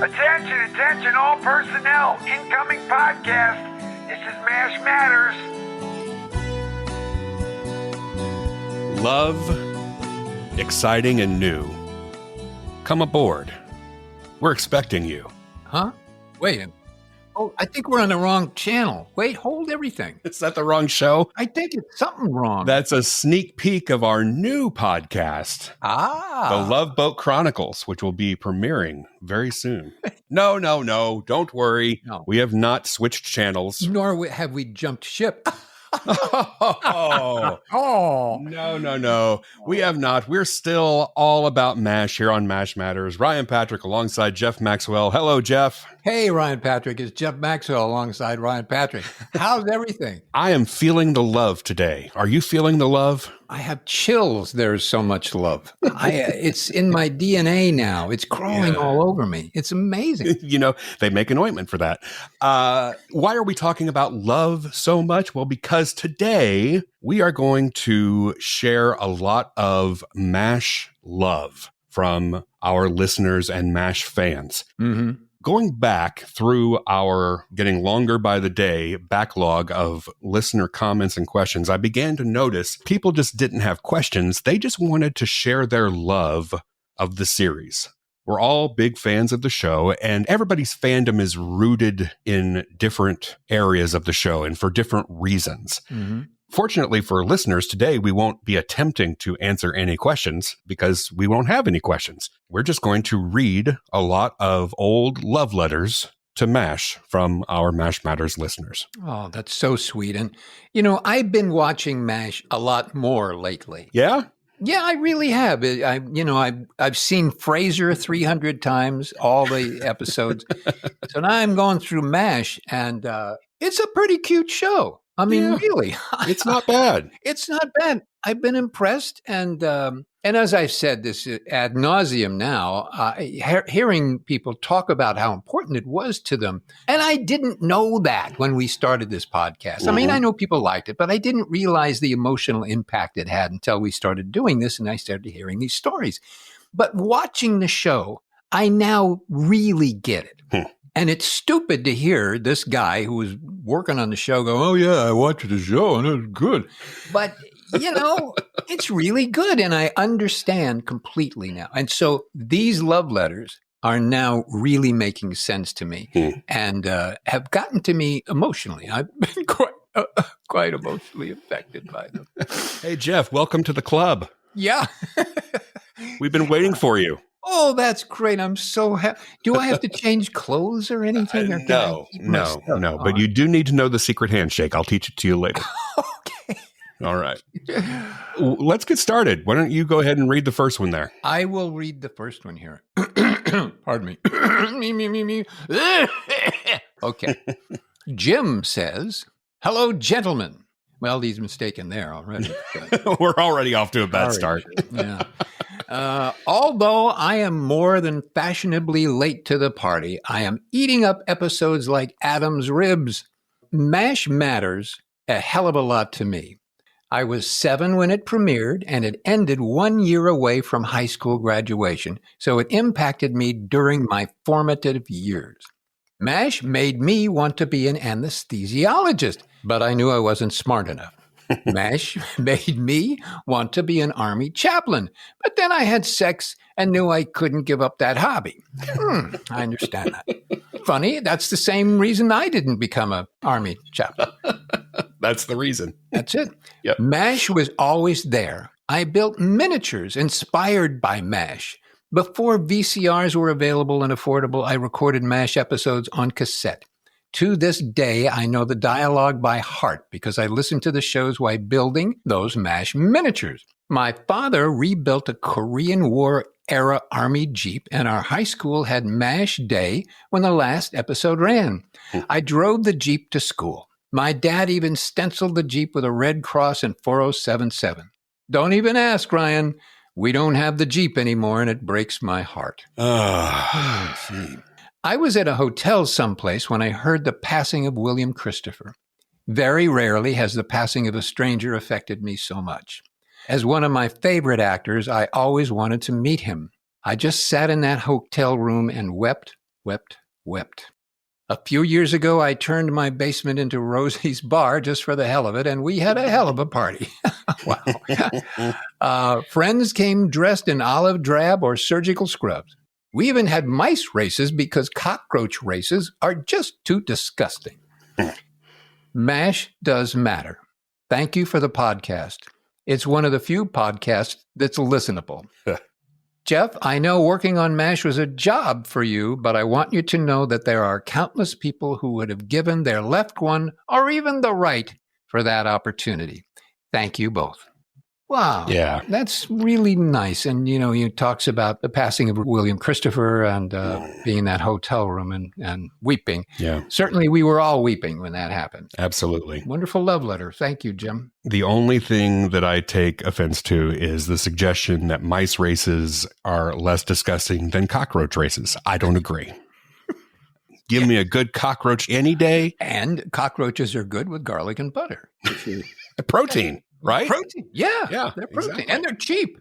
Attention, attention, all personnel. Incoming podcast. This is MASH Matters. Love, exciting and new. Come aboard. We're expecting you. Huh? Wait. Oh, I think we're on the wrong channel. Wait, hold everything. Is that the wrong show? I think it's something wrong. That's a sneak peek of our new podcast, The Love Boat Chronicles, which will be premiering very soon. No, don't worry. No. We have not switched channels. Nor have we jumped ship. Oh, no. We have not. We're still all about MASH here on MASH Matters. Ryan Patrick alongside Jeff Maxwell. Hello, Jeff. Hey, Ryan Patrick. It's Jeff Maxwell alongside Ryan Patrick. How's everything? I am feeling the love today. Are you feeling the love? I have chills. There's so much love. It's in my DNA now. It's crawling all over me. It's amazing. You know, they make an ointment for that. Why are we talking about love so much? Well, because today we are going to share a lot of MASH love from our listeners and MASH fans. Mm-hmm. Going back through our getting longer by the day backlog of listener comments and questions, I began to notice people just didn't have questions. They just wanted to share their love of the series. We're all big fans of the show, and everybody's fandom is rooted in different areas of the show and for different reasons. Mm-hmm. Fortunately for listeners, today we won't be attempting to answer any questions because we won't have any questions. We're just going to read a lot of old love letters to MASH from our MASH Matters listeners. Oh, that's so sweet. And, you know, I've been watching MASH a lot more lately. Yeah? Yeah, I really have. I've seen Frasier 300 times, all the episodes. So now I'm going through MASH, and it's a pretty cute show. I mean, really, it's not bad. It's not bad. I've been impressed, and as I've said this ad nauseum now, hearing people talk about how important it was to them, and I didn't know that when we started this podcast. Mm-hmm. I mean, I know people liked it, but I didn't realize the emotional impact it had until we started doing this, and I started hearing these stories. But watching the show, I now really get it. And it's stupid to hear this guy who was working on the show go, oh, yeah, I watched the show and it was good. But, you know, it's really good. And I understand completely now. And so these love letters are now really making sense to me and have gotten to me emotionally. I've been quite emotionally affected by them. Hey, Jeff, welcome to the club. Yeah. We've been waiting for you. Oh, that's great. I'm so happy. Do I have to change clothes or anything? Or No. But you do need to know the secret handshake. I'll teach it to you later. Okay. All right. Let's get started. Why don't you go ahead and read the first one there? I will read the first one here. Pardon me. me. Okay. Jim says, hello, gentlemen. Well, he's mistaken there already. We're already off to a bad start. Yeah. Although I am more than fashionably late to the party, I am eating up episodes like Adam's Ribs. MASH matters a hell of a lot to me. I was 7 when it premiered, and it ended 1 year away from high school graduation, so it impacted me during my formative years. MASH made me want to be an anesthesiologist, but I knew I wasn't smart enough. MASH made me want to be an Army chaplain, but then I had sex and knew I couldn't give up that hobby. I understand that. Funny, that's the same reason I didn't become an Army chaplain. That's the reason. That's it. Yep. MASH was always there. I built miniatures inspired by MASH. Before VCRs were available and affordable, I recorded MASH episodes on cassette. To this day, I know the dialogue by heart because I listened to the shows while building those MASH miniatures. My father rebuilt a Korean War-era Army Jeep, and our high school had MASH Day when the last episode ran. I drove the Jeep to school. My dad even stenciled the Jeep with a red cross and 4077. Don't even ask, Ryan. We don't have the Jeep anymore, and it breaks my heart. I was at a hotel someplace when I heard the passing of William Christopher. Very rarely has the passing of a stranger affected me so much. As one of my favorite actors, I always wanted to meet him. I just sat in that hotel room and wept wept, wept. A few years ago, I turned my basement into Rosie's bar just for the hell of it, and we had a hell of a party. Wow. Friends came dressed in olive drab or surgical scrubs. We even had mice races because cockroach races are just too disgusting. MASH does matter. Thank you for the podcast. It's one of the few podcasts that's listenable. Jeff, I know working on MASH was a job for you, but I want you to know that there are countless people who would have given their left one or even the right for that opportunity. Thank you both. Wow. Yeah. That's really nice. And, he talks about the passing of William Christopher and being in that hotel room and weeping. Yeah. Certainly, we were all weeping when that happened. Absolutely. Wonderful love letter. Thank you, Jim. The only thing that I take offense to is the suggestion that mice races are less disgusting than cockroach races. I don't agree. Give me a good cockroach any day. And cockroaches are good with garlic and butter. Protein. Right? Protein. Yeah. They're protein. Exactly. And they're cheap.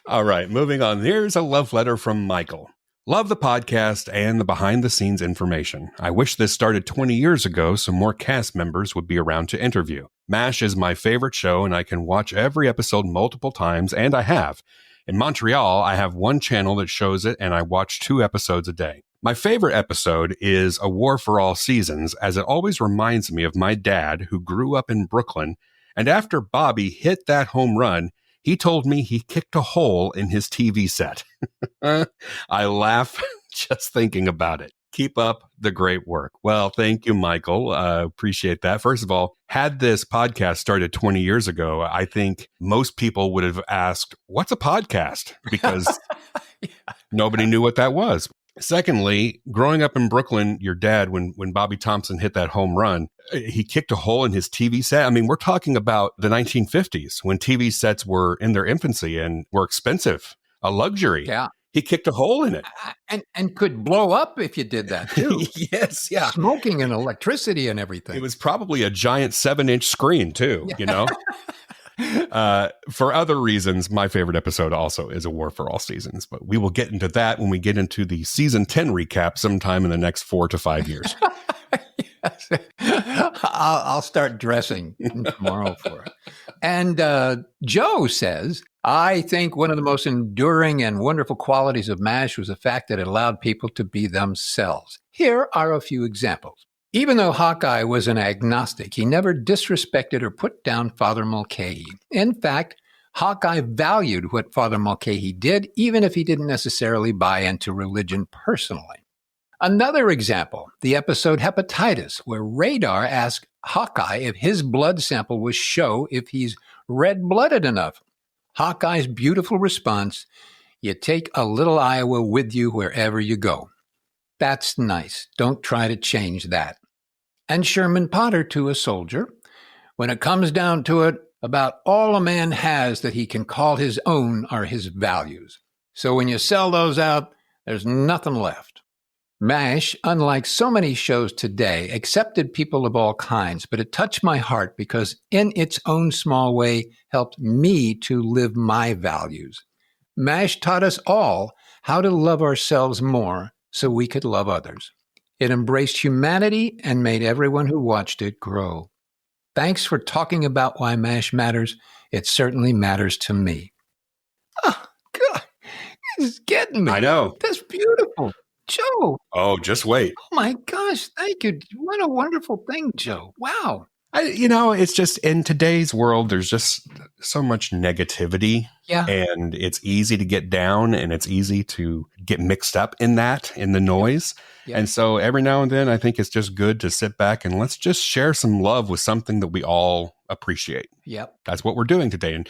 All right. Moving on. Here's a love letter from Michael. Love the podcast and the behind the scenes information. I wish this started 20 years ago so more cast members would be around to interview. MASH is my favorite show and I can watch every episode multiple times, and I have. In Montreal, I have one channel that shows it and I watch 2 episodes a day. My favorite episode is A War for All Seasons, as it always reminds me of my dad who grew up in Brooklyn, and after Bobby hit that home run, he told me he kicked a hole in his TV set. I laugh just thinking about it. Keep up the great work. Well, thank you, Michael. Appreciate that. First of all, had this podcast started 20 years ago, I think most people would have asked, what's a podcast? Because nobody knew what that was. Secondly, growing up in Brooklyn, your dad, when Bobby Thompson hit that home run, he kicked a hole in his TV set. I mean, we're talking about the 1950s when TV sets were in their infancy and were expensive, a luxury. Yeah. He kicked a hole in it. And could blow up if you did that, too. Yes, yeah. Smoking and electricity and everything. It was probably a giant 7-inch screen, too, For other reasons, my favorite episode also is A War for All Seasons, but we will get into that when we get into the season 10 recap sometime in the next 4 to 5 years. Yes. I'll start dressing tomorrow for it. And Joe says, I think one of the most enduring and wonderful qualities of MASH was the fact that it allowed people to be themselves. Here are a few examples. Even though Hawkeye was an agnostic, he never disrespected or put down Father Mulcahy. In fact, Hawkeye valued what Father Mulcahy did, even if he didn't necessarily buy into religion personally. Another example, the episode Hepatitis, where Radar asked Hawkeye if his blood sample would show if he's red-blooded enough. Hawkeye's beautiful response, you take a little Iowa with you wherever you go. That's nice. Don't try to change that. And Sherman Potter to a soldier, when it comes down to it, about all a man has that he can call his own are his values. So when you sell those out, there's nothing left. MASH, unlike so many shows today, accepted people of all kinds, but it touched my heart because in its own small way helped me to live my values. MASH taught us all how to love ourselves more so we could love others. It embraced humanity and made everyone who watched it grow. Thanks for talking about why MASH matters. It certainly matters to me. Oh, God. It's getting me. I know. That's beautiful. Joe. Oh, just wait. Oh, my gosh. Thank you. What a wonderful thing, Joe. Wow. It's just in today's world, there's just so much negativity. Yeah. And it's easy to get down and it's easy to get mixed up in the noise. Yeah. And so every now and then, I think it's just good to sit back and let's just share some love with something that we all appreciate. Yep. That's what we're doing today.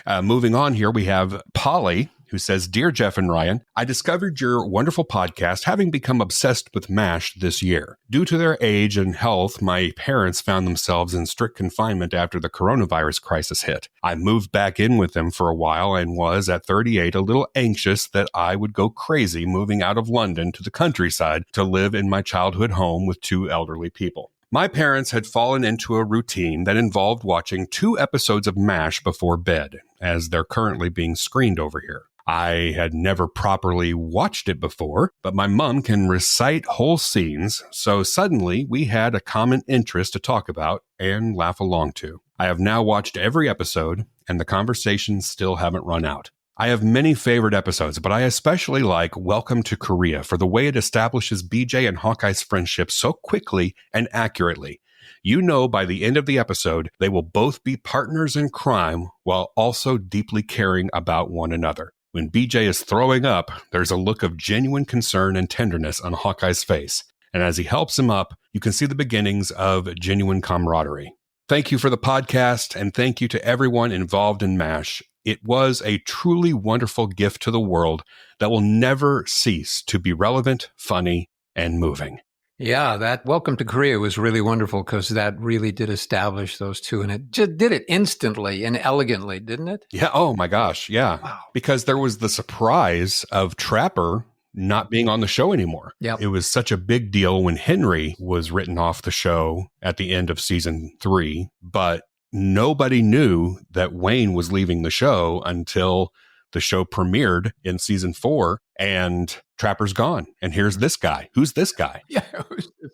And moving on here, we have Polly, who says, Dear Jeff and Ryan, I discovered your wonderful podcast having become obsessed with MASH this year. Due to their age and health, my parents found themselves in strict confinement after the coronavirus crisis hit. I moved back in with them for a while and was, at 38, a little anxious that I would go crazy moving out of London to the countryside to live in my childhood home with 2 elderly people. My parents had fallen into a routine that involved watching 2 episodes of MASH before bed, as they're currently being screened over here. I had never properly watched it before, but my mom can recite whole scenes, so suddenly we had a common interest to talk about and laugh along to. I have now watched every episode, and the conversations still haven't run out. I have many favorite episodes, but I especially like Welcome to Korea for the way it establishes BJ and Hawkeye's friendship so quickly and accurately. You know, by the end of the episode, they will both be partners in crime while also deeply caring about one another. When BJ is throwing up, there's a look of genuine concern and tenderness on Hawkeye's face. And as he helps him up, you can see the beginnings of genuine camaraderie. Thank you for the podcast, and thank you to everyone involved in MASH. It was a truly wonderful gift to the world that will never cease to be relevant, funny, and moving. Yeah, that Welcome to Korea was really wonderful because that really did establish those two, and it just did it instantly and elegantly, didn't it? Yeah. Oh my gosh. Yeah. Wow. Because there was the surprise of Trapper not being on the show anymore. Yep. It was such a big deal when Henry was written off the show at the end of season 3, but nobody knew that Wayne was leaving the show until the show premiered in season 4, and Trapper's gone. And here's this guy. Who's this guy? Yeah.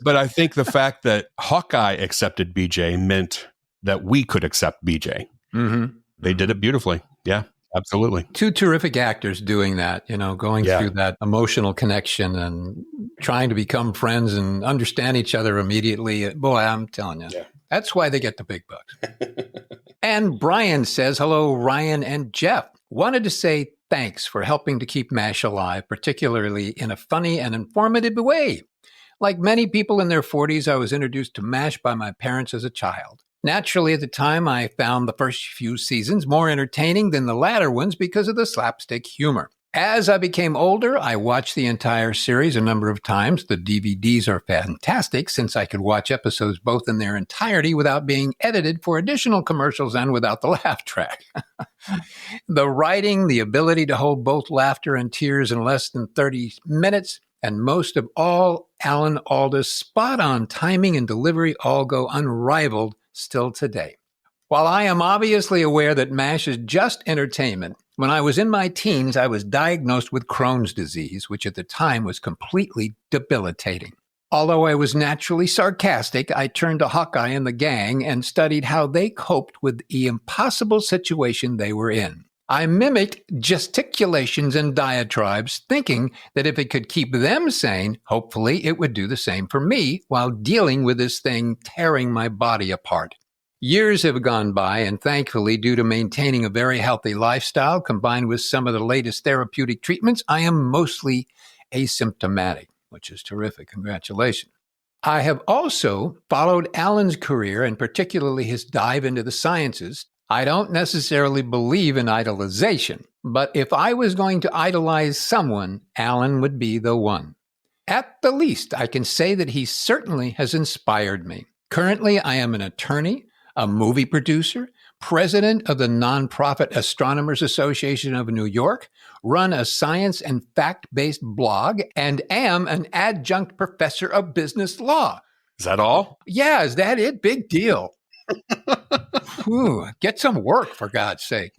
But I think the fact that Hawkeye accepted BJ meant that we could accept BJ. Mm-hmm. They did it beautifully. Yeah, absolutely. Two terrific actors doing that, going through that emotional connection and trying to become friends and understand each other immediately. Boy, I'm telling you, that's why they get the big bucks. And Brian says, hello, Ryan and Jeff. Wanted to say thanks for helping to keep MASH alive, particularly in a funny and informative way. Like many people in their 40s, I was introduced to MASH by my parents as a child. Naturally, at the time, I found the first few seasons more entertaining than the latter ones because of the slapstick humor. As I became older, I watched the entire series a number of times. The DVDs are fantastic since I could watch episodes both in their entirety without being edited for additional commercials and without the laugh track. The writing, the ability to hold both laughter and tears in less than 30 minutes, and most of all, Alan Alda's spot-on timing and delivery all go unrivaled still today. While I am obviously aware that MASH is just entertainment, when I was in my teens, I was diagnosed with Crohn's disease, which at the time was completely debilitating. Although I was naturally sarcastic, I turned to Hawkeye and the gang and studied how they coped with the impossible situation they were in. I mimicked gesticulations and diatribes, thinking that if it could keep them sane, hopefully it would do the same for me while dealing with this thing tearing my body apart. Years have gone by, and thankfully, due to maintaining a very healthy lifestyle combined with some of the latest therapeutic treatments, I am mostly asymptomatic, which is terrific. Congratulations. I have also followed Alan's career, and particularly his dive into the sciences. I don't necessarily believe in idolization, but if I was going to idolize someone, Alan would be the one. At the least, I can say that he certainly has inspired me. Currently, I am an attorney, a movie producer, president of the nonprofit Astronomers Association of New York, run a science and fact-based blog, and am an adjunct professor of business law. Is that all? Yeah, is that it? Big deal. Whew, get some work, for God's sake.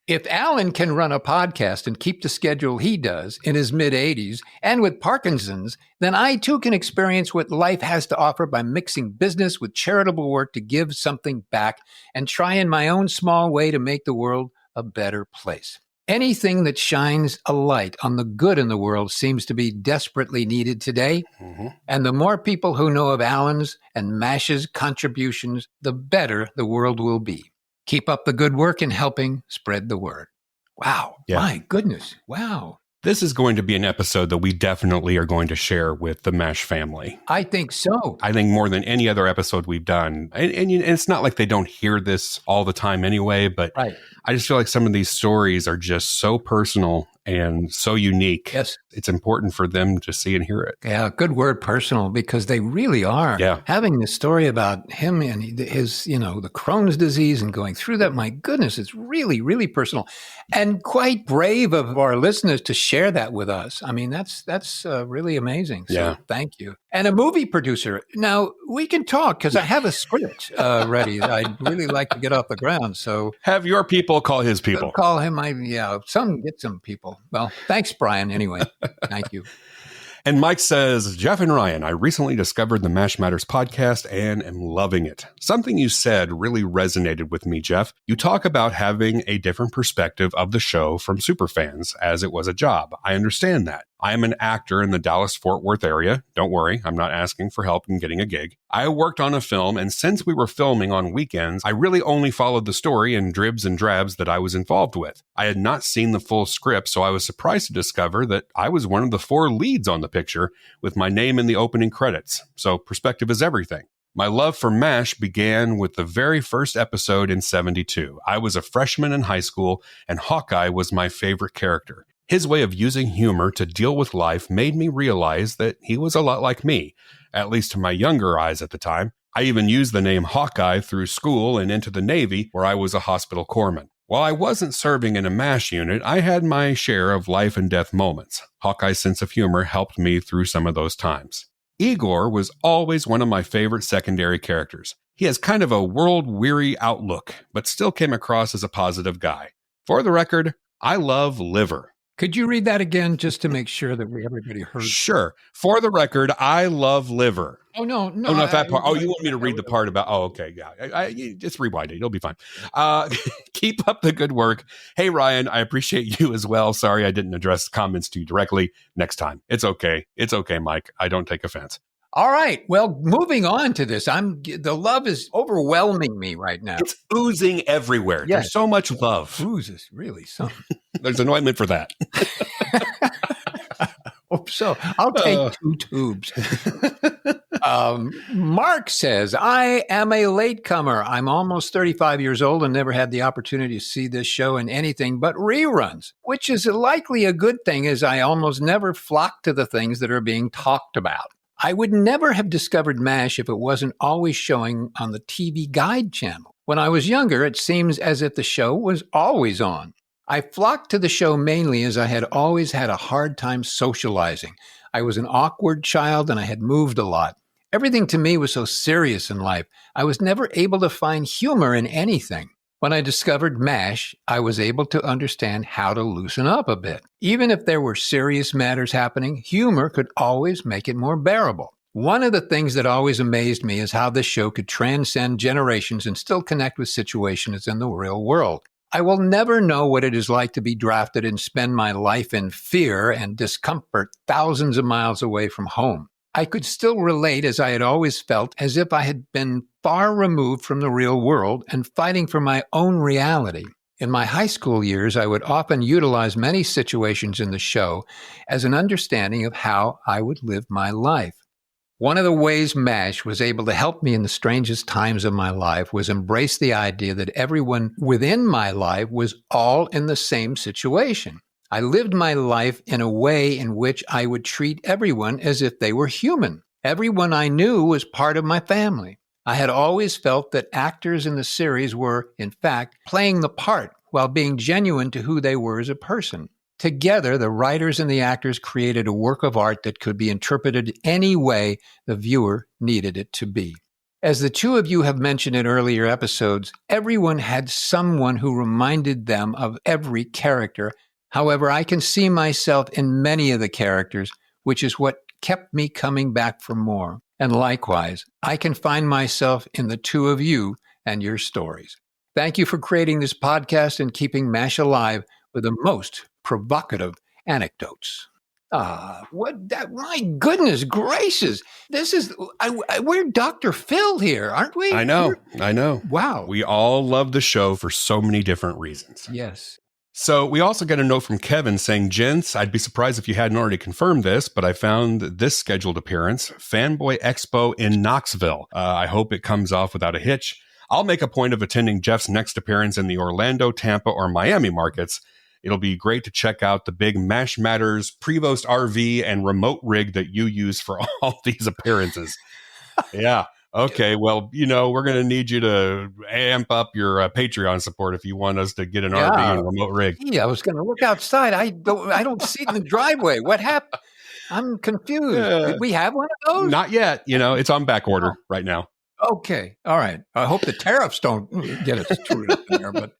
If Alan can run a podcast and keep the schedule he does in his mid-80s and with Parkinson's, then I too can experience what life has to offer by mixing business with charitable work to give something back and try in my own small way to make the world a better place. Anything that shines a light on the good in the world seems to be desperately needed today. Mm-hmm. And the more people who know of Alan's and MASH's contributions, the better the world will be. Keep up the good work in helping spread the word. Wow. Yeah. My goodness. Wow. This is going to be an episode that we definitely are going to share with the MASH family. I think so. I think more than any other episode we've done. And it's not like they don't hear this all the time anyway, but right. I just feel like some of these stories are just so personal and so unique. Yes. It's important for them to see and hear it. Yeah, good word, personal, because they really are. Yeah. Having this story about him and his, the Crohn's disease and going through that, my goodness, it's really, really personal and quite brave of our listeners to share that with us. I mean, that's really amazing. So thank you. And a movie producer. Now, we can talk because I have a script ready that I'd really like to get off the ground. So have your people call his people. Call him. Get some people. Well, thanks, Brian. Anyway, thank you. And Mike says, Jeff and Ryan, I recently discovered the MASH Matters podcast and am loving it. Something you said really resonated with me, Jeff. You talk about having a different perspective of the show from superfans as it was a job. I understand that. I am an actor in the Dallas-Fort Worth area. Don't worry, I'm not asking for help in getting a gig. I worked on a film, and since we were filming on weekends, I really only followed the story and dribs and drabs that I was involved with. I had not seen the full script, so I was surprised to discover that I was one of the 4 leads on the picture with my name in the opening credits. So perspective is everything. My love for MASH began with the very first episode in '72. I was a freshman in high school, and Hawkeye was my favorite character. His way of using humor to deal with life made me realize that he was a lot like me, at least to my younger eyes at the time. I even used the name Hawkeye through school and into the Navy, where I was a hospital corpsman. While I wasn't serving in a MASH unit, I had my share of life and death moments. Hawkeye's sense of humor helped me through some of those times. Igor was always one of my favorite secondary characters. He has kind of a world-weary outlook, but still came across as a positive guy. For the record, I love liver. Could you read that again just to make sure that everybody heard? Sure. For the record, I love liver. Oh, no. Oh, not that part. Oh, you want me to read the part about, okay, yeah. You just rewind it. It'll be fine. Keep up the good work. Hey, Ryan, I appreciate you as well. Sorry I didn't address comments to you directly. Next time. It's okay. It's okay, Mike. I don't take offense. All right. Well, moving on to this, the love is overwhelming me right now. It's oozing everywhere. Yes. There's so much love. Oozes, really something. There's an ointment for that. So I'll take 2 tubes. Mark says, I am a latecomer. I'm almost 35 years old and never had the opportunity to see this show in anything but reruns, which is likely a good thing as I almost never flock to the things that are being talked about. I would never have discovered MASH if it wasn't always showing on the TV Guide channel. When I was younger, it seems as if the show was always on. I flocked to the show mainly as I had always had a hard time socializing. I was an awkward child and I had moved a lot. Everything to me was so serious in life. I was never able to find humor in anything. When I discovered MASH, I was able to understand how to loosen up a bit. Even if there were serious matters happening, humor could always make it more bearable. One of the things that always amazed me is how this show could transcend generations and still connect with situations in the real world. I will never know what it is like to be drafted and spend my life in fear and discomfort thousands of miles away from home. I could still relate as I had always felt as if I had been far removed from the real world and fighting for my own reality. In my high school years, I would often utilize many situations in the show as an understanding of how I would live my life. One of the ways MASH was able to help me in the strangest times of my life was embrace the idea that everyone within my life was all in the same situation. I lived my life in a way in which I would treat everyone as if they were human. Everyone I knew was part of my family. I had always felt that actors in the series were, in fact, playing the part while being genuine to who they were as a person. Together, the writers and the actors created a work of art that could be interpreted any way the viewer needed it to be. As the 2 of you have mentioned in earlier episodes, everyone had someone who reminded them of every character. However, I can see myself in many of the characters, which is what kept me coming back for more. And likewise, I can find myself in the 2 of you and your stories. Thank you for creating this podcast and keeping MASH alive with the most provocative anecdotes. My goodness gracious. We're Dr. Phil here, aren't we? I know. Wow. We all love the show for so many different reasons. Yes. So we also get a note from Kevin saying, gents, I'd be surprised if you hadn't already confirmed this, but I found this scheduled appearance, Fanboy Expo in Knoxville. I hope it comes off without a hitch. I'll make a point of attending Jeff's next appearance in the Orlando, Tampa, or Miami markets. It'll be great to check out the big Mash Matters Prevost RV and remote rig that you use for all these appearances. Yeah. Okay. Well, we're going to need you to amp up your Patreon support if you want us to get an RV and remote rig. Yeah, I was going to look outside. I don't see it in the driveway. What happened? I'm confused. Did we have one of those? Not yet. It's on back order right now. Okay. All right. I hope the tariffs don't get us screwed up there. But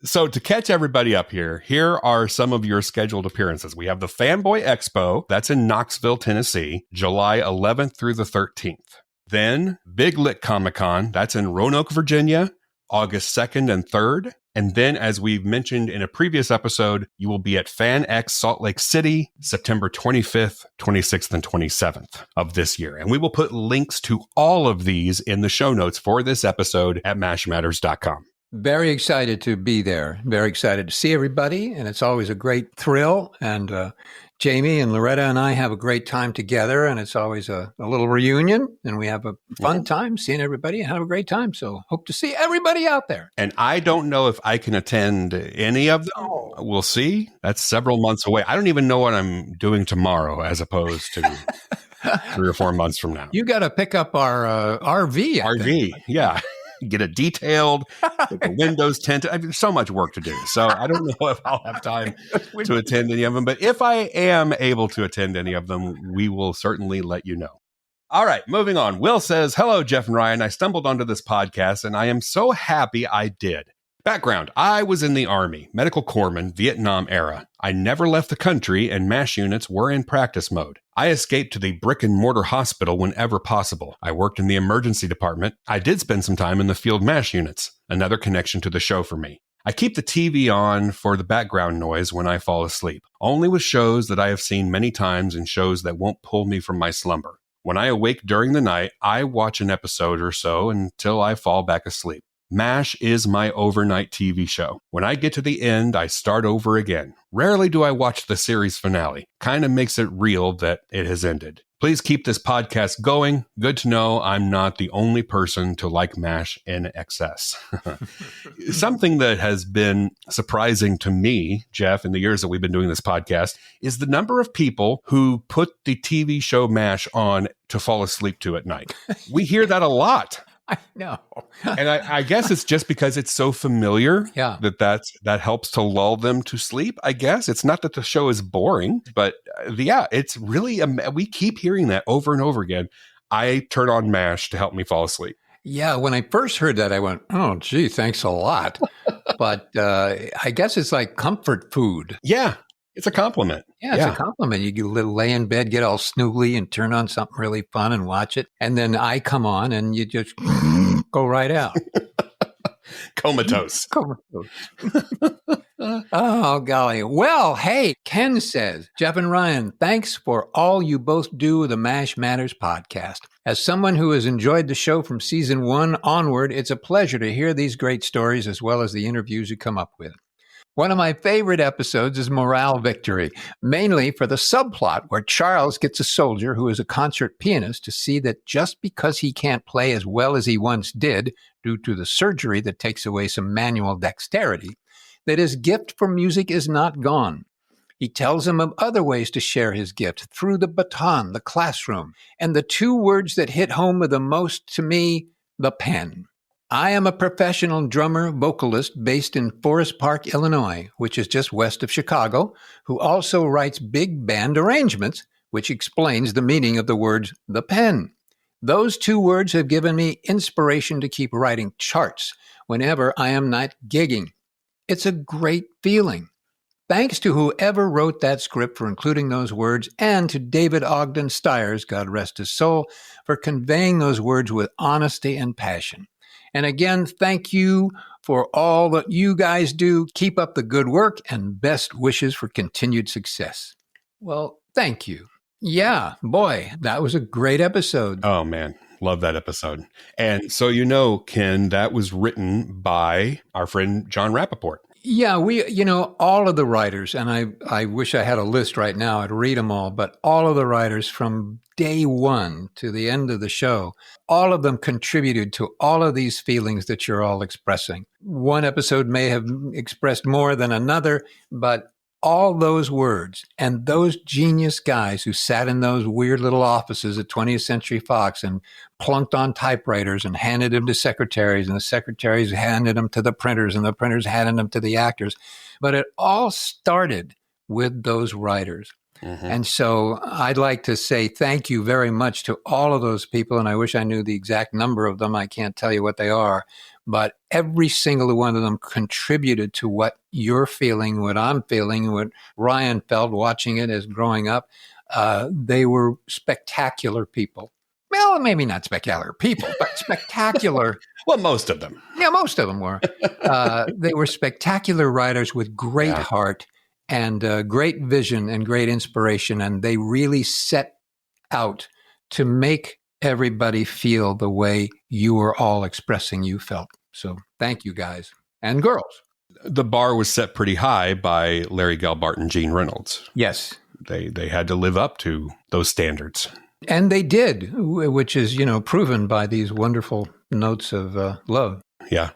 so to catch everybody up here are some of your scheduled appearances. We have the Fanboy Expo. That's in Knoxville, Tennessee, July 11th through the 13th. Then Big Lit Comic-Con. That's in Roanoke, Virginia, August 2nd and 3rd. And then, as we've mentioned in a previous episode, you will be at FanX Salt Lake City, September 25th, 26th, and 27th of this year. And we will put links to all of these in the show notes for this episode at mashmatters.com. Very excited to be there. Very excited to see everybody. And it's always a great thrill. And Jamie and Loretta and I have a great time together, and it's always a little reunion, and we have a fun time seeing everybody and have a great time. So hope to see everybody out there. And I don't know if I can attend any of them. We'll see. That's several months away. I don't even know what I'm doing tomorrow as opposed to 3 or 4 months from now. You got to pick up our RV. RV, yeah. Get it detailed, get the windows tinted. There's so much work to do. So I don't know if I'll have time to attend any of them. But if I am able to attend any of them, we will certainly let you know. All right, moving on. Will says, hello, Jeff and Ryan. I stumbled onto this podcast, and I am so happy I did. Background, I was in the Army, medical corpsman, Vietnam era. I never left the country, and MASH units were in practice mode. I escaped to the brick and mortar hospital whenever possible. I worked in the emergency department. I did spend some time in the field MASH units, another connection to the show for me. I keep the TV on for the background noise when I fall asleep, only with shows that I have seen many times and shows that won't pull me from my slumber. When I awake during the night, I watch an episode or so until I fall back asleep. MASH is my overnight TV show. When I get to the end, I start over again. Rarely do I watch the series finale. Kind of makes it real that it has ended. Please keep this podcast going. Good to know I'm not the only person to like MASH in excess. Something that has been surprising to me, Jeff, in the years that we've been doing this podcast, is the number of people who put the TV show MASH on to fall asleep to at night. We hear that a lot. I know. And I guess it's just because it's so familiar that helps to lull them to sleep, I guess. It's not that the show is boring, but it's really, we keep hearing that over and over again. I turn on MASH to help me fall asleep. Yeah, when I first heard that, I went, oh, gee, thanks a lot. But I guess it's like comfort food. Yeah. It's a compliment. Yeah, it's a compliment. You lay in bed, get all snoogly and turn on something really fun and watch it. And then I come on and you just go right out. Comatose. Oh, golly. Well, hey, Ken says, Jeff and Ryan, thanks for all you both do with the MASH Matters podcast. As someone who has enjoyed the show from season 1 onward, it's a pleasure to hear these great stories as well as the interviews you come up with. One of my favorite episodes is Morale Victory, mainly for the subplot where Charles gets a soldier who is a concert pianist to see that just because he can't play as well as he once did, due to the surgery that takes away some manual dexterity, that his gift for music is not gone. He tells him of other ways to share his gift through the baton, the classroom, and the 2 words that hit home the most to me, the pen. I am a professional drummer vocalist based in Forest Park, Illinois, which is just west of Chicago, who also writes big band arrangements, which explains the meaning of the words, the pen. Those 2 words have given me inspiration to keep writing charts whenever I am not gigging. It's a great feeling. Thanks to whoever wrote that script for including those words, and to David Ogden Stiers, God rest his soul, for conveying those words with honesty and passion. And again, thank you for all that you guys do. Keep up the good work and best wishes for continued success. Well, thank you. Yeah, boy, that was a great episode. Oh, man. Love that episode. And so, Ken, that was written by our friend John Rappaport. Yeah, all of the writers, and I wish I had a list right now, I'd read them all, but all of the writers from day one to the end of the show, all of them contributed to all of these feelings that you're all expressing. One episode may have expressed more than another, but all those words and those genius guys who sat in those weird little offices at 20th Century Fox and plunked on typewriters and handed them to secretaries, and the secretaries handed them to the printers, and the printers handed them to the actors. But it all started with those writers. Mm-hmm. And so I'd like to say thank you very much to all of those people. And I wish I knew the exact number of them. I can't tell you what they are. But every single one of them contributed to what you're feeling, what I'm feeling, what Ryan felt watching it as growing up. They were spectacular people. Well, maybe not spectacular people, but spectacular. Well, most of them. Yeah, most of them were. They were spectacular writers with great heart and great vision and great inspiration. And they really set out to make everybody feel the way you were all expressing you felt. So thank you, guys and girls. The bar was set pretty high by Larry Gelbart and Gene Reynolds. Yes. They had to live up to those standards. And they did, which is, proven by these wonderful notes of love. Yeah.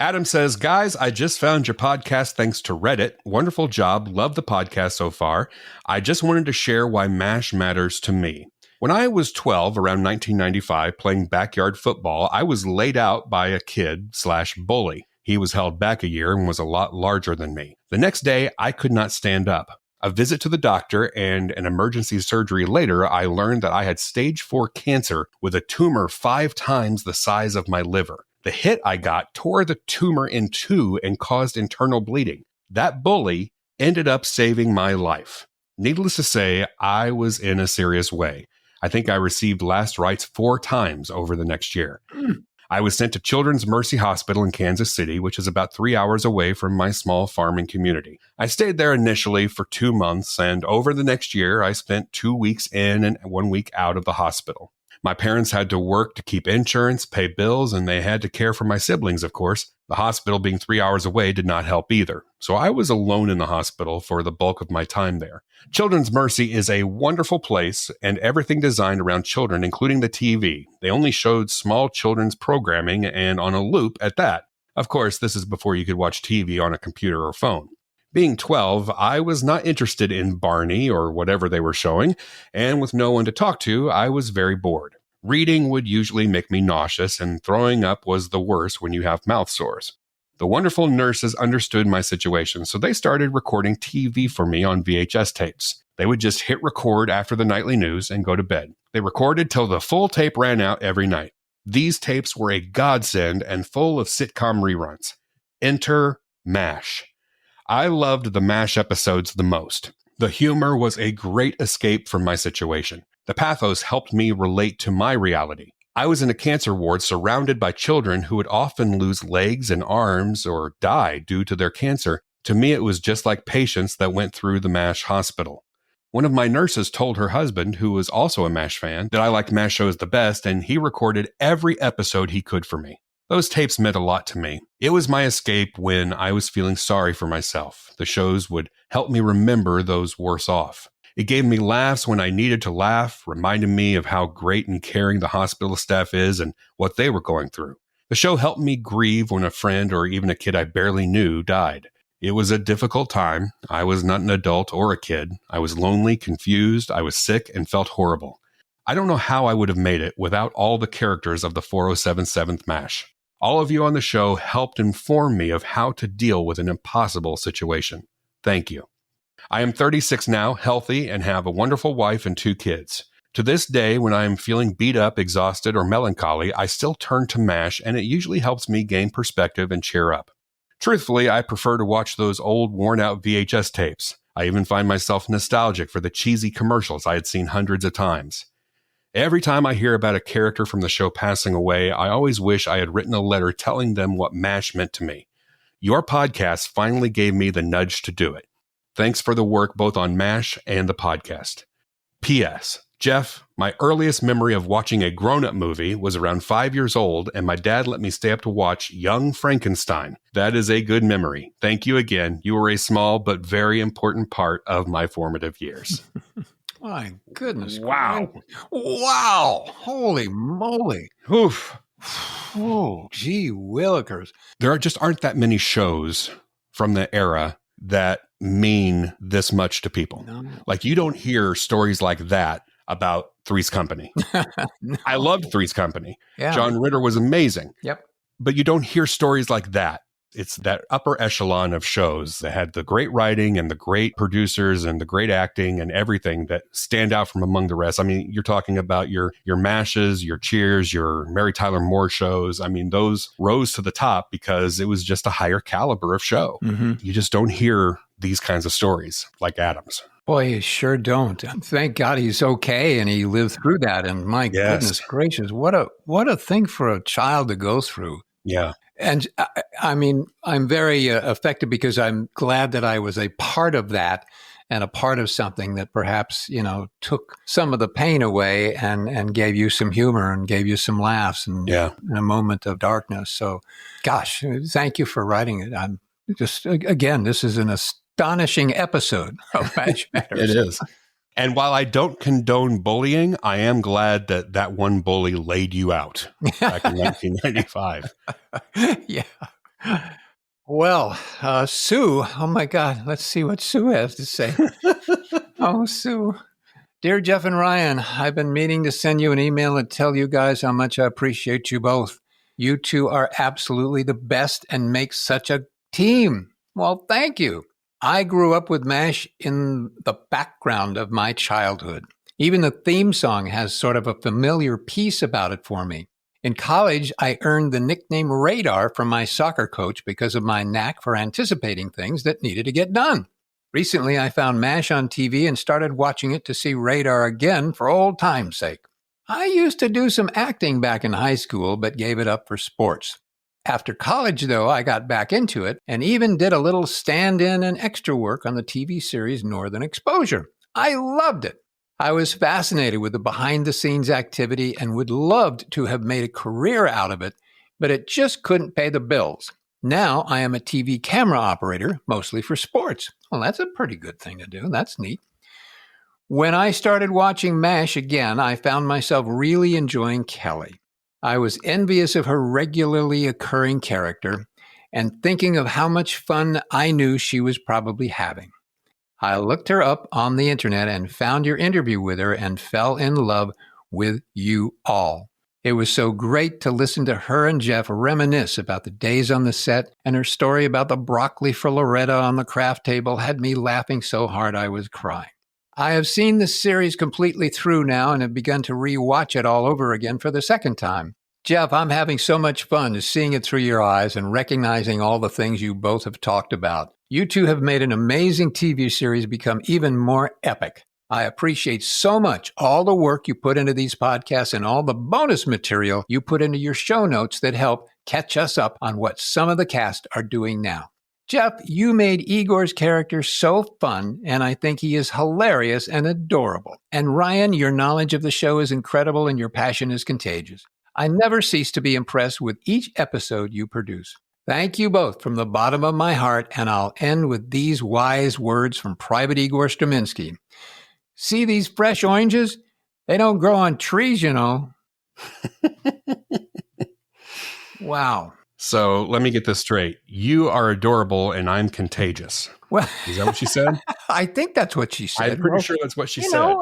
Adam says, guys, I just found your podcast thanks to Reddit. Wonderful job. Love the podcast so far. I just wanted to share why MASH matters to me. When I was 12, around 1995, playing backyard football, I was laid out by a kid/bully. He was held back a year and was a lot larger than me. The next day, I could not stand up. A visit to the doctor and an emergency surgery later, I learned that I had stage 4 cancer with a tumor 5 times the size of my liver. The hit I got tore the tumor in 2 and caused internal bleeding. That bully ended up saving my life. Needless to say, I was in a serious way. I think I received last rites 4 times over the next year. I was sent to Children's Mercy Hospital in Kansas City, which is about 3 hours away from my small farming community. I stayed there initially for 2 months, and over the next year, I spent 2 weeks in and 1 week out of the hospital. My parents had to work to keep insurance, pay bills, and they had to care for my siblings, of course. The hospital being 3 hours away did not help either. So I was alone in the hospital for the bulk of my time there. Children's Mercy is a wonderful place and everything designed around children, including the TV. They only showed small children's programming and on a loop at that. Of course, this is before you could watch TV on a computer or phone. Being 12, I was not interested in Barney or whatever they were showing, and with no one to talk to, I was very bored. Reading would usually make me nauseous, and throwing up was the worst when you have mouth sores. The wonderful nurses understood my situation, so they started recording TV for me on VHS tapes. They would just hit record after the nightly news and go to bed. They recorded till the full tape ran out every night. These tapes were a godsend and full of sitcom reruns. Enter MASH. I loved the MASH episodes the most. The humor was a great escape from my situation. The pathos helped me relate to my reality. I was in a cancer ward surrounded by children who would often lose legs and arms or die due to their cancer. To me, it was just like patients that went through the MASH hospital. One of my nurses told her husband, who was also a MASH fan, that I liked MASH shows the best, and he recorded every episode he could for me. Those tapes meant a lot to me. It was my escape when I was feeling sorry for myself. The shows would help me remember those worse off. It gave me laughs when I needed to laugh, reminded me of how great and caring the hospital staff is and what they were going through. The show helped me grieve when a friend or even a kid I barely knew died. It was a difficult time. I was not an adult or a kid. I was lonely, confused, I was sick, and felt horrible. I don't know how I would have made it without all the characters of the 4077th MASH. All of you on the show helped inform me of how to deal with an impossible situation. Thank you. I am 36 now, healthy, and have a wonderful wife and 2 kids. To this day, when I am feeling beat up, exhausted, or melancholy, I still turn to MASH, and it usually helps me gain perspective and cheer up. Truthfully, I prefer to watch those old, worn-out VHS tapes. I even find myself nostalgic for the cheesy commercials I had seen hundreds of times. Every time I hear about a character from the show passing away, I always wish I had written a letter telling them what MASH meant to me. Your podcast finally gave me the nudge to do it. Thanks for the work both on MASH and the podcast. P.S. Jeff, my earliest memory of watching a grown-up movie was around 5 years old, and my dad let me stay up to watch Young Frankenstein. That is a good memory. Thank you again. You were a small but very important part of my formative years. My goodness. Wow. Wow. Holy moly. Oof. Oh, gee willikers. There aren't that many shows from the era that mean this much to people. No. Like, you don't hear stories like that about Three's Company. No. I loved Three's Company. Yeah. John Ritter was amazing. Yep. But you don't hear stories like that. It's that upper echelon of shows that had the great writing and the great producers and the great acting and everything that stand out from among the rest. I mean, you're talking about your MASHs, your Cheers, your Mary Tyler Moore shows. I mean, those rose to the top because it was just a higher caliber of show. Mm-hmm. You just don't hear these kinds of stories like Adam's. Boy, you sure don't. Thank God he's okay and he lived through that. And my goodness gracious, what a thing for a child to go through. Yeah. And I mean, I'm very affected because I'm glad that I was a part of that and a part of something that perhaps, took some of the pain away and gave you some humor and gave you some laughs and in a moment of darkness. So, gosh, thank you for writing it. I'm just, again, this is an astonishing episode of Match Matters. It is. And while I don't condone bullying, I am glad that one bully laid you out back in 1995. Yeah. Well, Sue, oh my God, let's see what Sue has to say. Oh, Sue. Dear Jeff and Ryan, I've been meaning to send you an email and tell you guys how much I appreciate you both. You two are absolutely the best and make such a team. Well, thank you. I grew up with MASH in the background of my childhood. Even the theme song has sort of a familiar piece about it for me. In college, I earned the nickname Radar from my soccer coach because of my knack for anticipating things that needed to get done. Recently, I found MASH on TV and started watching it to see Radar again for old time's sake. I used to do some acting back in high school, but gave it up for sports. After college, though, I got back into it and even did a little stand-in and extra work on the TV series Northern Exposure. I loved it. I was fascinated with the behind-the-scenes activity and would love to have made a career out of it, but it just couldn't pay the bills. Now I am a TV camera operator, mostly for sports. Well, that's a pretty good thing to do. That's neat. When I started watching MASH again, I found myself really enjoying Kelly. I was envious of her regularly occurring character and thinking of how much fun I knew she was probably having. I looked her up on the internet and found your interview with her and fell in love with you all. It was so great to listen to her and Jeff reminisce about the days on the set, and her story about the broccoli for Loretta on the craft table had me laughing so hard I was crying. I have seen the series completely through now and have begun to re-watch it all over again for the second time. Jeff, I'm having so much fun just seeing it through your eyes and recognizing all the things you both have talked about. You two have made an amazing TV series become even more epic. I appreciate so much all the work you put into these podcasts and all the bonus material you put into your show notes that help catch us up on what some of the cast are doing now. Jeff, you made Igor's character so fun, and I think he is hilarious and adorable. And Ryan, your knowledge of the show is incredible and your passion is contagious. I never cease to be impressed with each episode you produce. Thank you both from the bottom of my heart, and I'll end with these wise words from Private Igor Straminsky. See these fresh oranges? They don't grow on trees, you know. Wow. So let me get this straight. You are adorable and I'm contagious. Well, is that what she said? I think that's what she said. I'm pretty sure that's what she said.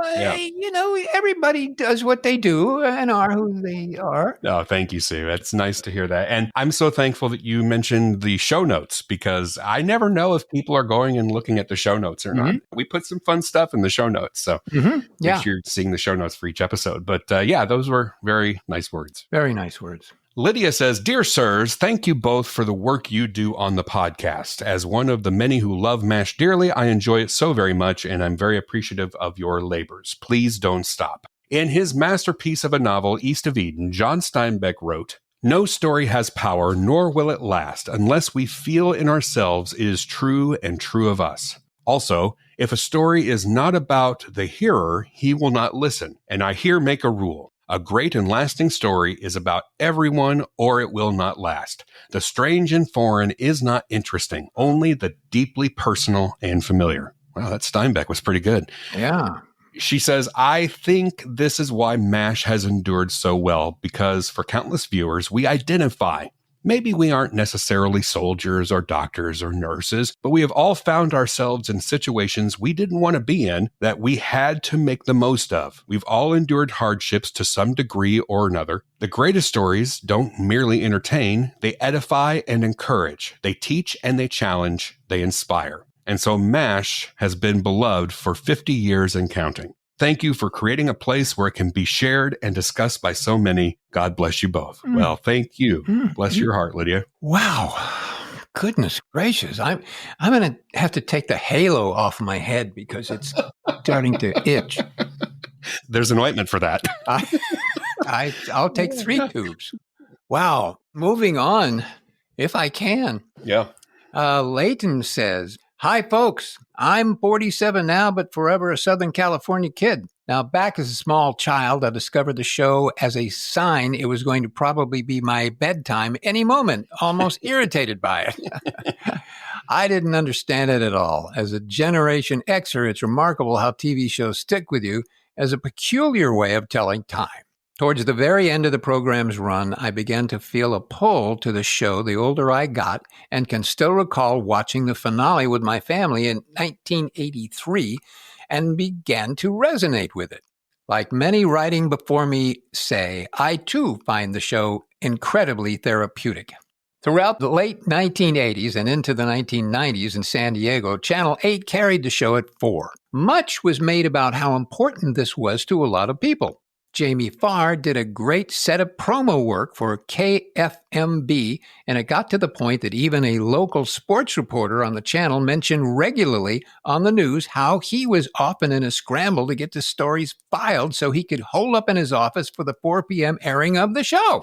Everybody does what they do and are who they are. Oh, thank you, Sue. It's nice to hear that. And I'm so thankful that you mentioned the show notes because I never know if people are going and looking at the show notes or not. We put some fun stuff in the show notes. So make sure you're seeing the show notes for each episode. But those were very nice words. Very nice words. Lydia says, Dear sirs, thank you both for the work you do on the podcast. As one of the many who love MASH dearly, I enjoy it so very much, and I'm very appreciative of your labors. Please don't stop. In his masterpiece of a novel, East of Eden, John Steinbeck wrote, No story has power, nor will it last, unless we feel in ourselves it is true and true of us. Also, if a story is not about the hearer, he will not listen. And I here make a rule. A great and lasting story is about everyone, or it will not last. The strange and foreign is not interesting, only the deeply personal and familiar. Wow, that Steinbeck was pretty good. Yeah. She says, I think this is why MASH has endured so well, because for countless viewers, we identify. Maybe we aren't necessarily soldiers or doctors or nurses, but we have all found ourselves in situations we didn't want to be in that we had to make the most of. We've all endured hardships to some degree or another. The greatest stories don't merely entertain, they edify and encourage. They teach and they challenge, they inspire. And so MASH has been beloved for 50 years and counting. Thank you for creating a place where it can be shared and discussed by so many. God bless you both. Well, thank you. Bless your heart, Lydia. Wow. Goodness gracious. I'm going to have to take the halo off my head because it's starting to itch. There's an ointment for that. I'll take 3 tubes. Wow. Moving on, if I can. Yeah. Leighton says, hi, folks. I'm 47 now, but forever a Southern California kid. Now, back as a small child, I discovered the show as a sign it was going to probably be my bedtime any moment, almost irritated by it. I didn't understand it at all. As a Generation Xer, it's remarkable how TV shows stick with you as a peculiar way of telling time. Towards the very end of the program's run, I began to feel a pull to the show the older I got, and can still recall watching the finale with my family in 1983 and began to resonate with it. Like many writing before me say, I too find the show incredibly therapeutic. Throughout the late 1980s and into the 1990s in San Diego, Channel 8 carried the show at 4. Much was made about how important this was to a lot of people. Jamie Farr did a great set of promo work for KFMB, and it got to the point that even a local sports reporter on the channel mentioned regularly on the news how he was often in a scramble to get the stories filed so he could hole up in his office for the 4 p.m. airing of the show.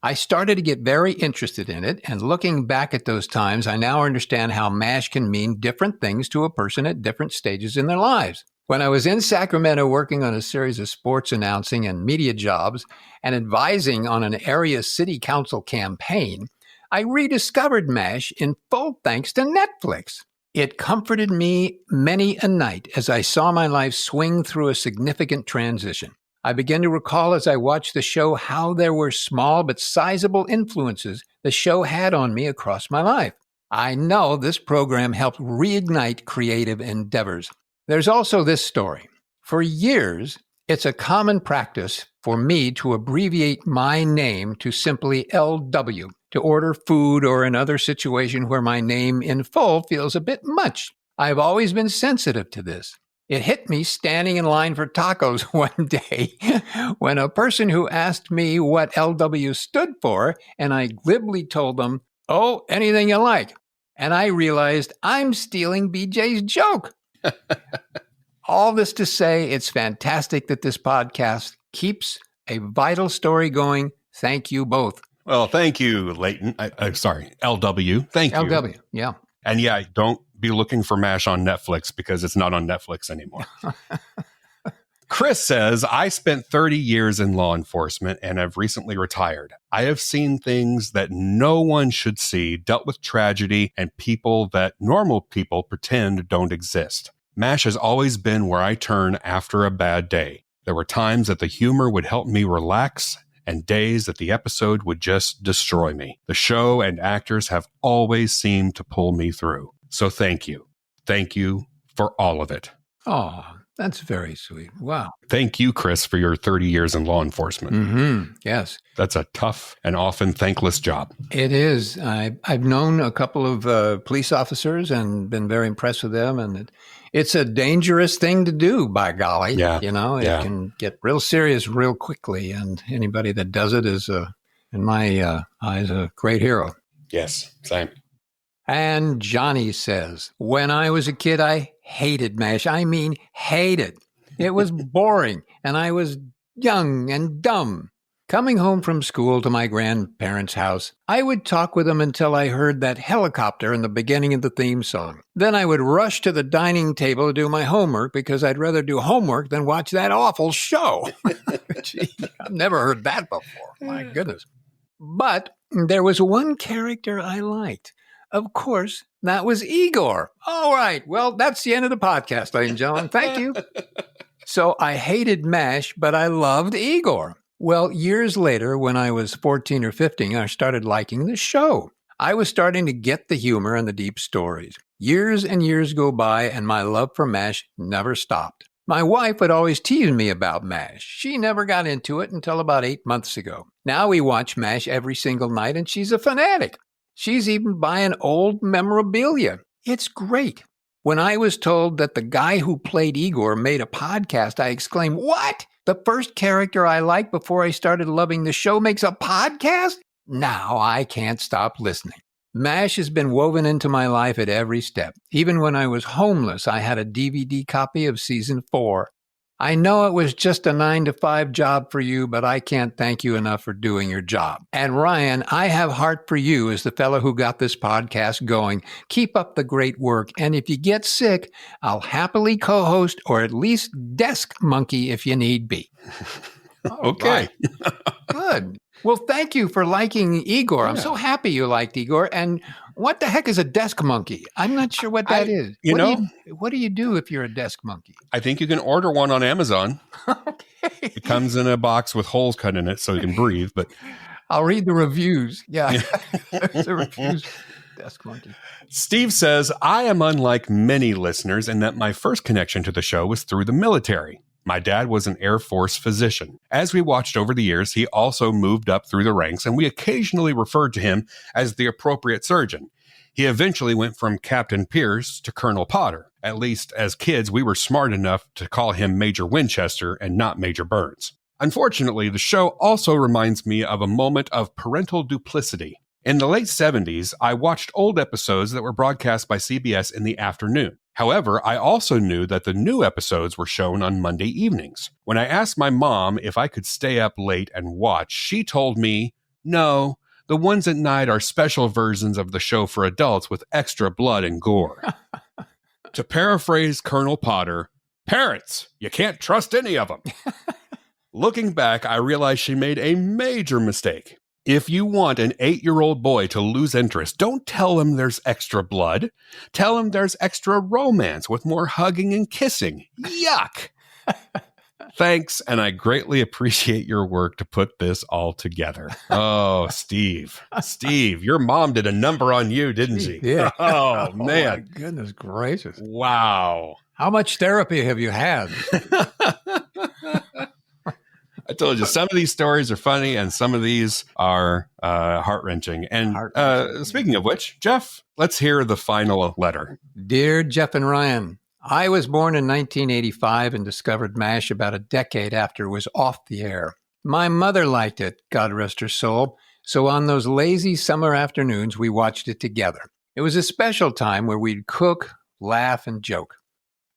I started to get very interested in it, and looking back at those times, I now understand how MASH can mean different things to a person at different stages in their lives. When I was in Sacramento working on a series of sports announcing and media jobs and advising on an area city council campaign, I rediscovered MASH in full thanks to Netflix. It comforted me many a night as I saw my life swing through a significant transition. I began to recall as I watched the show how there were small but sizable influences the show had on me across my life. I know this program helped reignite creative endeavors. There's also this story. For years, it's a common practice for me to abbreviate my name to simply LW, to order food or another situation where my name in full feels a bit much. I've always been sensitive to this. It hit me standing in line for tacos one day when a person who asked me what LW stood for, and I glibly told them, oh, anything you like. And I realized I'm stealing BJ's joke. All this to say, it's fantastic that this podcast keeps a vital story going. Thank you both. Well, thank you, Leighton. I'm sorry, LW. Thank you. LW, yeah. And yeah, don't be looking for MASH on Netflix because it's not on Netflix anymore. Chris says, I spent 30 years in law enforcement and have recently retired. I have seen things that no one should see, dealt with tragedy and people that normal people pretend don't exist. MASH has always been where I turn after a bad day. There were times that the humor would help me relax and days that the episode would just destroy me. The show and actors have always seemed to pull me through. So thank you. Thank you for all of it. Oh, that's very sweet. Wow. Thank you, Chris, for your 30 years in law enforcement. Mm-hmm. Yes. That's a tough and often thankless job. It is. I've known a couple of police officers and been very impressed with them. And it's a dangerous thing to do, by golly. Yeah. You know, it can get real serious real quickly. And anybody that does it is, in my eyes, a great hero. Yes, same. And Johnny says, when I was a kid, I hated MASH. I mean, hated. It was boring, and I was young and dumb. Coming home from school to my grandparents' house, I would talk with them until I heard that helicopter in the beginning of the theme song. Then I would rush to the dining table to do my homework because I'd rather do homework than watch that awful show. Gee, I've never heard that before. My goodness. But there was one character I liked. Of course, that was Igor. All right. Well, that's the end of the podcast, ladies and gentlemen. Thank you. So I hated MASH, but I loved Igor. Well, years later, when I was 14 or 15, I started liking the show. I was starting to get the humor and the deep stories. Years and years go by, and my love for MASH never stopped. My wife would always tease me about MASH. She never got into it until about 8 months ago. Now we watch MASH every single night, and she's a fanatic. She's even buying old memorabilia. It's great. When I was told that the guy who played Igor made a podcast, I exclaimed, "What? The first character I liked before I started loving the show makes a podcast?" Now I can't stop listening. MASH has been woven into my life at every step. Even when I was homeless, I had a DVD copy of season 4. I know it was just a 9-to-5 job for you, but I can't thank you enough for doing your job. And Ryan, I have heart for you as the fellow who got this podcast going. Keep up the great work. And if you get sick, I'll happily co-host or at least desk monkey if you need be. Okay. Right. Good. Well, thank you for liking Igor. I'm so happy you liked Igor. And what the heck is a desk monkey? I'm not sure what that is. What do you do if you're a desk monkey? I think you can order one on Amazon. Okay. It comes in a box with holes cut in it so you can breathe, but I'll read the reviews. Yeah. There's the reviews. Desk monkey. Steve says, I am unlike many listeners in that my first connection to the show was through the military. My dad was an Air Force physician. As we watched over the years, he also moved up through the ranks, and we occasionally referred to him as the appropriate surgeon. He eventually went from Captain Pierce to Colonel Potter. At least as kids, we were smart enough to call him Major Winchester and not Major Burns. Unfortunately, the show also reminds me of a moment of parental duplicity. In the late 70s, I watched old episodes that were broadcast by CBS in the afternoon. However, I also knew that the new episodes were shown on Monday evenings. When I asked my mom if I could stay up late and watch, she told me, no, the ones at night are special versions of the show for adults with extra blood and gore. To paraphrase Colonel Potter, parents, you can't trust any of them. Looking back, I realized she made a major mistake. If you want an 8-year-old boy to lose interest, don't tell him there's extra blood. Tell him there's extra romance with more hugging and kissing. Yuck! Thanks, and I greatly appreciate your work to put this all together. Oh, Steve. Steve, your mom did a number on you, didn't she? Yeah. Oh, man. My goodness gracious. Wow. How much therapy have you had? I told you, some of these stories are funny and some of these are heart-wrenching. And speaking of which, Jeff, let's hear the final letter. Dear Jeff and Ryan, I was born in 1985 and discovered MASH about a decade after it was off the air. My mother liked it, God rest her soul, so on those lazy summer afternoons, we watched it together. It was a special time where we'd cook, laugh, and joke.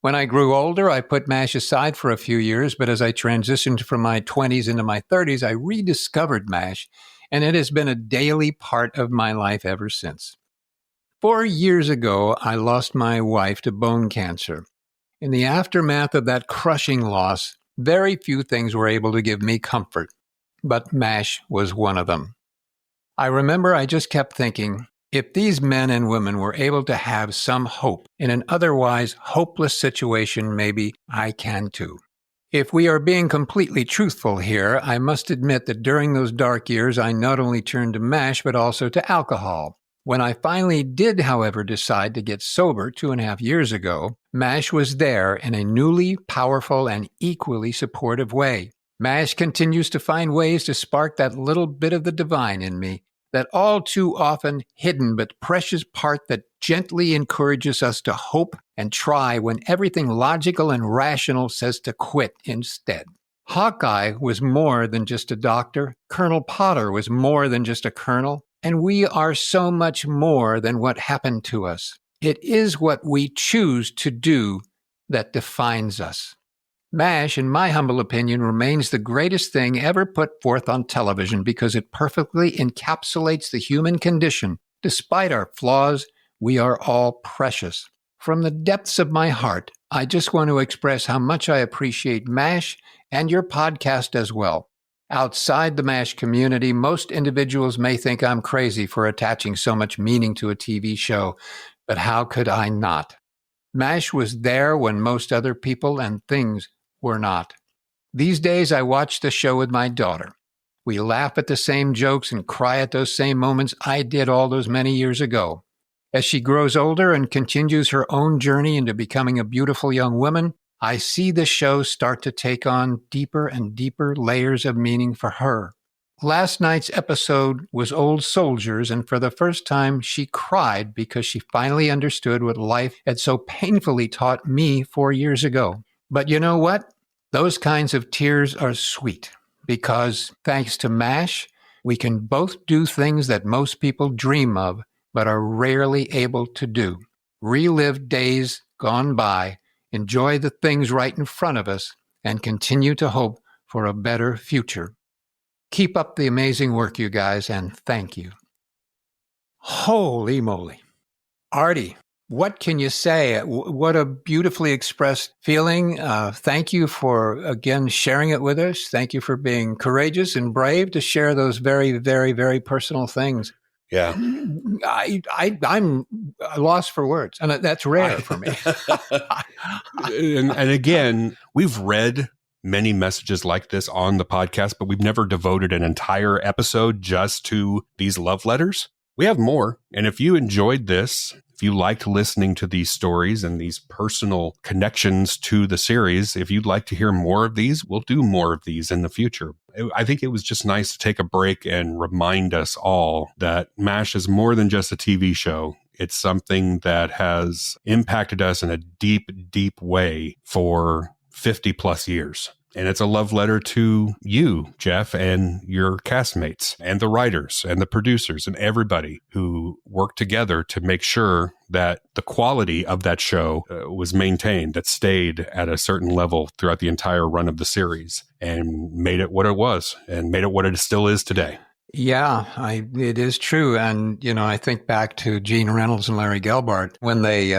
When I grew older, I put MASH aside for a few years, but as I transitioned from my 20s into my 30s, I rediscovered MASH, and it has been a daily part of my life ever since. 4 years ago, I lost my wife to bone cancer. In the aftermath of that crushing loss, very few things were able to give me comfort, but MASH was one of them. I remember I just kept thinking, if these men and women were able to have some hope in an otherwise hopeless situation, maybe I can too. If we are being completely truthful here, I must admit that during those dark years, I not only turned to MASH, but also to alcohol. When I finally did, however, decide to get sober 2.5 years ago, MASH was there in a newly powerful and equally supportive way. MASH continues to find ways to spark that little bit of the divine in me, that all too often hidden but precious part that gently encourages us to hope and try when everything logical and rational says to quit instead. Hawkeye was more than just a doctor. Colonel Potter was more than just a colonel. And we are so much more than what happened to us. It is what we choose to do that defines us. MASH, in my humble opinion, remains the greatest thing ever put forth on television because it perfectly encapsulates the human condition. Despite our flaws, we are all precious. From the depths of my heart, I just want to express how much I appreciate MASH and your podcast as well. Outside the MASH community, most individuals may think I'm crazy for attaching so much meaning to a TV show, but how could I not? MASH was there when most other people and things were not. These days, I watch the show with my daughter. We laugh at the same jokes and cry at those same moments I did all those many years ago. As she grows older and continues her own journey into becoming a beautiful young woman, I see the show start to take on deeper and deeper layers of meaning for her. Last night's episode was Old Soldiers, and for the first time, she cried because she finally understood what life had so painfully taught me 4 years ago. But you know what? Those kinds of tears are sweet because, thanks to MASH, we can both do things that most people dream of but are rarely able to do. Relive days gone by, enjoy the things right in front of us, and continue to hope for a better future. Keep up the amazing work, you guys, and thank you. Holy moly. Artie, what can you say? What a beautifully expressed feeling. Thank you for, again, sharing it with us. Thank you for being courageous and brave to share those very, very, very personal things. Yeah. I'm lost for words, and that's rare for me. and again, we've read many messages like this on the podcast, but we've never devoted an entire episode just to these love letters. We have more. And if you enjoyed this, if you liked listening to these stories and these personal connections to the series, if you'd like to hear more of these, we'll do more of these in the future. I think it was just nice to take a break and remind us all that MASH is more than just a TV show. It's something that has impacted us in a deep, deep way for 50 plus years. And it's a love letter to you, Jeff, and your castmates, and the writers, and the producers, and everybody who worked together to make sure that the quality of that show was maintained, that stayed at a certain level throughout the entire run of the series, and made it what it was, and made it what it still is today. Yeah, it is true. And, I think back to Gene Reynolds and Larry Gelbart when they,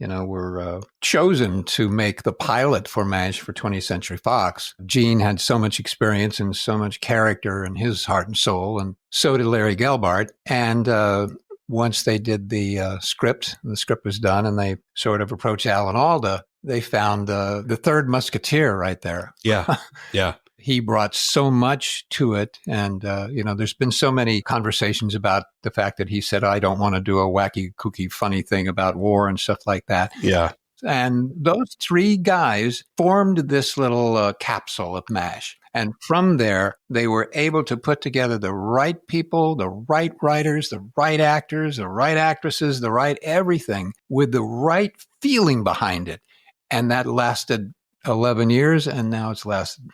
were chosen to make the pilot for MASH for 20th Century Fox. Gene had so much experience and so much character in his heart and soul, and so did Larry Gelbart. And once they did the script was done, and they sort of approached Alan Alda, they found the third musketeer right there. Yeah, yeah. He brought so much to it. And, there's been so many conversations about the fact that he said, I don't want to do a wacky, kooky, funny thing about war and stuff like that. Yeah. And those three guys formed this little capsule of MASH. And from there, they were able to put together the right people, the right writers, the right actors, the right actresses, the right everything with the right feeling behind it. And that lasted 11 years, and now it's lasted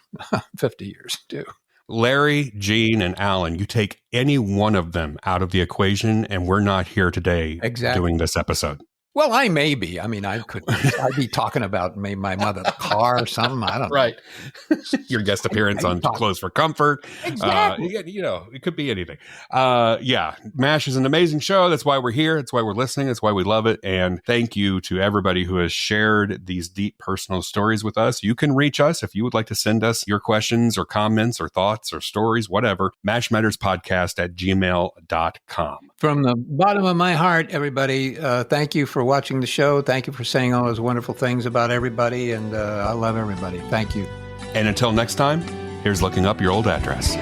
50 years too. Larry, Gene, and Alan, you take any one of them out of the equation, and we're not here today doing this episode. Well, I may be. I mean, I'd be talking about maybe my mother's car or something. I don't know. Right. Your guest appearance on Clothes for Comfort. Exactly. It could be anything. Yeah. MASH is an amazing show. That's why we're here. That's why we're listening. That's why we love it. And thank you to everybody who has shared these deep personal stories with us. You can reach us if you would like to send us your questions or comments or thoughts or stories, whatever. mashmatterspodcast@gmail.com. From the bottom of my heart, everybody, thank you for watching the show. Thank you for saying all those wonderful things about everybody. And I love everybody. Thank you. And until next time, here's looking up your old address.